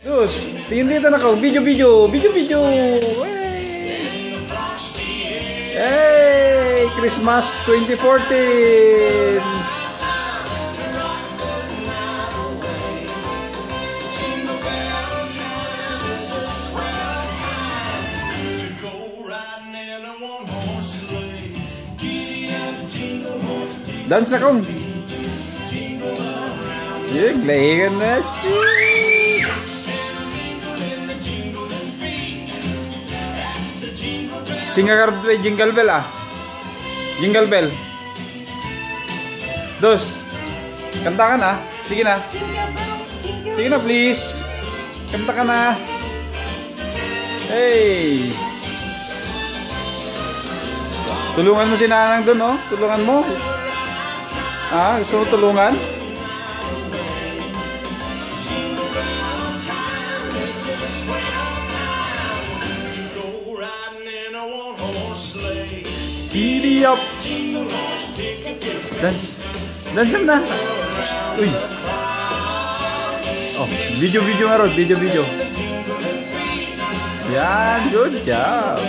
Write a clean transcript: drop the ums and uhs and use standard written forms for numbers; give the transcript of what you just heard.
Terus, tingin dito na ko. Video. Hey, Christmas 2014. Dance na kong. Yung lahigan na siya. Singagarot ba jingle bell ah? Jingle bell. Dos. Kanta ka na. Sige na. Sige na please. Kanta ka na. Hey. Tulungan mo si Nanang doon oh. Tulungan mo. Ah, gusto mo tulungan? Giddy up. Dance. Dance na. Uy. Oh, video nga ron. Video. Yan, good job.